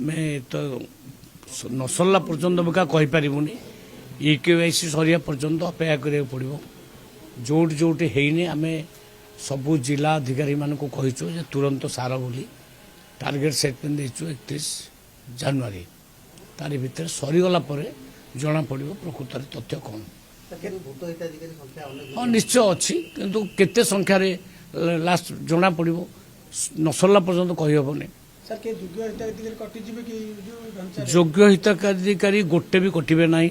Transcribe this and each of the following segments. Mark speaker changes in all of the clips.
Speaker 1: ଆମେ ତ ନ ସରିଲା ପର୍ଯ୍ୟନ୍ତ ବିକା କହିପାରିବୁନି। EKYC ସରିବା ପର୍ଯ୍ୟନ୍ତ ଅପେକ୍ଷା କରିବାକୁ ପଡ଼ିବ। ଯୋଉଠି ଯୋଉଠି ହେଇନି ଆମେ ସବୁ ଜିଲ୍ଲା ଅଧିକାରୀ ମାନଙ୍କୁ କହିଛୁ ଯେ ତୁରନ୍ତ ସାର ବୋଲି ଟାର୍ଗେଟ ସେଟ୍ କରି ଦେଇଛୁ 31 ଜାନୁଆରୀ। ତାରି ଭିତରେ ସରିଗଲା ପରେ ଜଣାପଡ଼ିବ ପ୍ରକୃତରେ ତଥ୍ୟ କ'ଣ। ହଁ ନିଶ୍ଚୟ ଅଛି, କିନ୍ତୁ କେତେ ସଂଖ୍ୟାରେ ଲାଷ୍ଟ ଜଣାପଡ଼ିବ। ନ ସରିଲା ପର୍ଯ୍ୟନ୍ତ କହିହେବନି। ଯୋଗ୍ୟ ହିତାଧିକାରୀ ଗୋଟେ ବି କଟିବେ ନାହିଁ,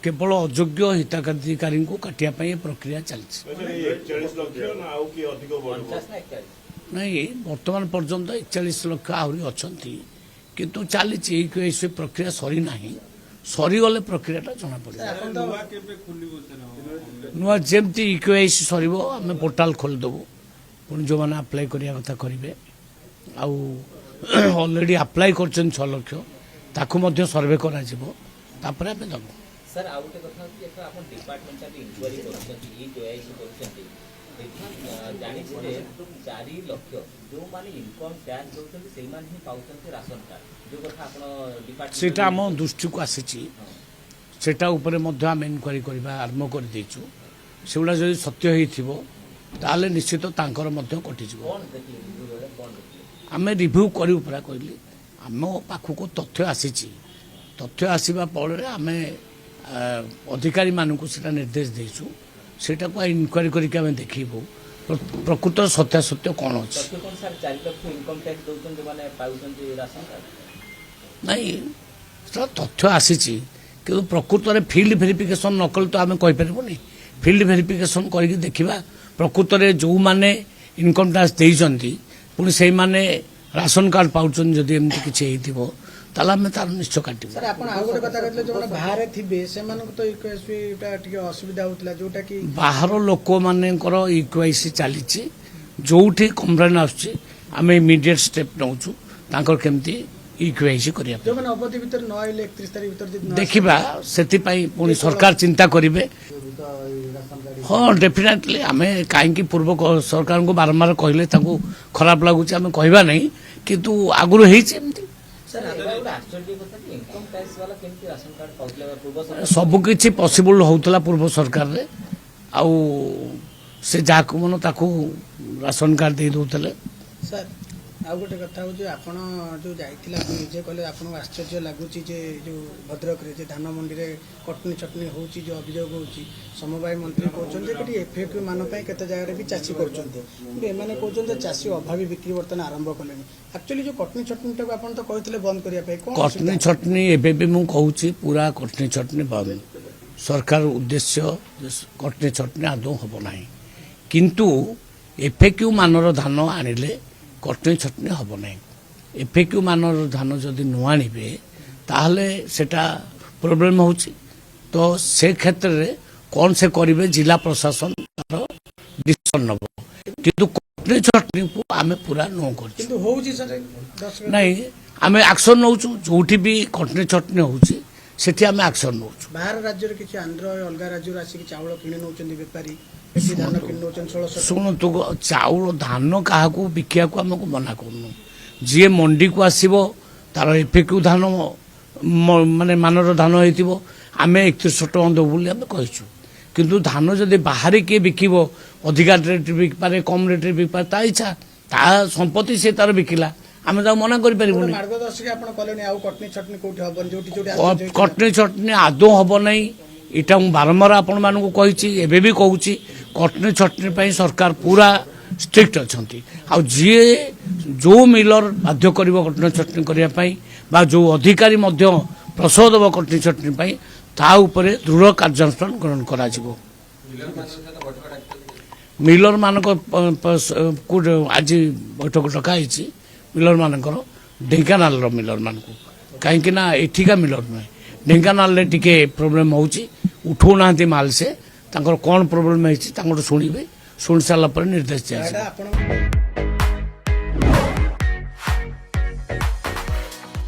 Speaker 1: କେବଳ ଅଯୋଗ୍ୟ ହିତାଧିକାରୀ କାଟିବା ପାଇଁ ପ୍ରକ୍ରିୟା ଚାଲିଛି। ନାଇଁ ବର୍ତ୍ତମାନ ପର୍ଯ୍ୟନ୍ତ 41 ଲକ୍ଷ ଆହୁରି ଅଛନ୍ତି, କିନ୍ତୁ ଚାଲିଛି EKYC ପ୍ରକ୍ରିୟା ସରିନାହିଁ। ସରିଗଲେ ପ୍ରକ୍ରିୟାଟା ଜଣାପଡ଼ିବ। ନୂଆ ଯେମିତି EKYC ସରିବ ଆମେ ପୋର୍ଟାଲ ଖୋଲିଦେବୁ, ପୁଣି ଯେଉଁମାନେ ଆପ୍ଲାଏ କରିବା କଥା କରିବେ। ଆଉ ଅଲରେଡ଼ି ଆପ୍ଲାଏ କରିଛନ୍ତି 6 ଲକ୍ଷ, ତାକୁ ମଧ୍ୟ ସର୍ଭେ କରାଯିବ, ତାପରେ ଆମେ ଦେବୁ।
Speaker 2: सर आउ गोटे कथा कि एथर आपण डिपार्टमेंट चा इंक्वायरी करछथि EKYC करछथि जानि छे 4 लाख जो माने इनकम टैक्स होतथि सेही माने ही पाउछथि राशन कार्ड जो कथा आपण डिपार्टमेंट
Speaker 1: सेटा हम दृष्टि को आसीछि, सेटा ऊपर मध्य हम इनक्वायरी करबा आरंभ कर देछु। सेउडा जदि सत्य हेथिबो ताले निश्चित तांकर मध्य कटि जिवो। आमे रिव्यू करी उपरा कहली आम पाखु को तथ्य आसीछि, तथ्य आसीबा पळे आमे अधिकारी मानक निर्देश देचु, सेटा को इनक्वायरी करके आम देखू प्रकृत सत्यासत्य कौन अच्छे। नहीं तथ्य आसी कि प्रकृत में फिल्ड भेरिफिकेशन न कले तो आम कहींपरूनी। फिल्ड भेरिफिकेशन करके देखा प्रकृत में जो मैंने इनकम टैक्स देती पुणी से मैंने राशन कार्ड पाँच जदि एमती किसी ताला में तार निश्चय काट।
Speaker 3: सर आपण आ गोटे कथा कहले जो बाहर थिबे से मानक तो EKYC टा टिके असुविधा होतला जोटा कि
Speaker 1: बाहर लोक मानेकर EKYC चली जोठी कंप्लेन आछी आमे इमीडिएट स्टेप नौचु तांकर केमती EKYC करिया
Speaker 3: जो माने अवधि भीतर न आइले 31 तारिख भीतर
Speaker 1: देखिबा सेति पई पुनी सरकार चिंता करिवे। हाँ डेफिनेटली आमे काहे कि पूर्व सरकार को बारंबार कहले ताको खराब लागुच आमे कहबा नहीं, किंतु आगुरो हेछि एमती सबकि पसिबल होता पूर्व सरकार रे आउ से जहाँ मन ताकू राशन कार्ड दे दौले।
Speaker 3: सर आ गोटे कथा हो आपण जो जाइथिला जे कहले आपण आश्चर्य लागुची जे जो भद्रक रे जे धान मंडी रे कटनी चटनी होउची जो अभियोग होउची समवाय मंत्री कहउछन जे कटी FAQ मान पय केते जगह रे भी चासी करछन जे माने कहउछन जे चासी अभावी बिक्री वर्तन आरंभ कलेनी। एक्चुअली जो कटनी चटनी टा आपण तो कहथिले बंद करिया पय कोन
Speaker 1: कटनी चटनी एबे भी मु कहउची पूरा कटनी चटनी बंद। सरकार उद्देश्य कटनी चटनी आदौ हबो नाही, किंतु FAQ मानर धान आनिले कटनी छटनी हम ना। FAQ मानर धान जदि न आनबे ताहले सेटा प्रोब्लेम हो, तो से क्षेत्र में कौन से करेंगे जिला प्रशासन तार डिसीजन नब, किंतु कटनी छटनी को आम पूरा नो कर नहीं आम एक्शन नौ जोठी भी कटनी छटनी होची सेठी आम एक्शन नौ।
Speaker 3: बाहर राज्य किसी आंध्र अलग राज्य आसिक चाउल किणी नौ बेपारी
Speaker 1: शुणु तो चाउल धान क्या बिकिया को आमको मना करनु, जी मंडी को आसो तार FAQ धान माने मानर धान हो आम 3100 टଙ୍କା देव बोली आम कहीचु, किंतु धान जदि बाहर किए बिकब अधिका रेट बिकपारे कम रेट बिकपारे ता इच्छा ता संपत्ति से तार बिकिला आम मना कर कटनी छटनी आदौ हम ना। इटा मु बारंबार आपण मानक कही एबे भी कहूँ कटनी छटनी पाई सरकार पूरा स्ट्रिक्ट अच्छी। आ जी जो मिलर बाध्य कर कटनी छटनी करने बा जो अधिकारी प्रसव देव कटनी छटनी पाई ता उपरे दृढ़ कार्यानुष्ठान ग्रहण करा जिवो। मिलर मानक आज बैठक डकाई मिलर मानकर ढेंकानाल मिलर मानक कहीं एठिका मिलर नुहे ढेंकानाल टिके प्रोब्लेम होची उठौ ना माल से कौन प्रोब्लेम है शुणे शुणी सारा निर्देश दिया।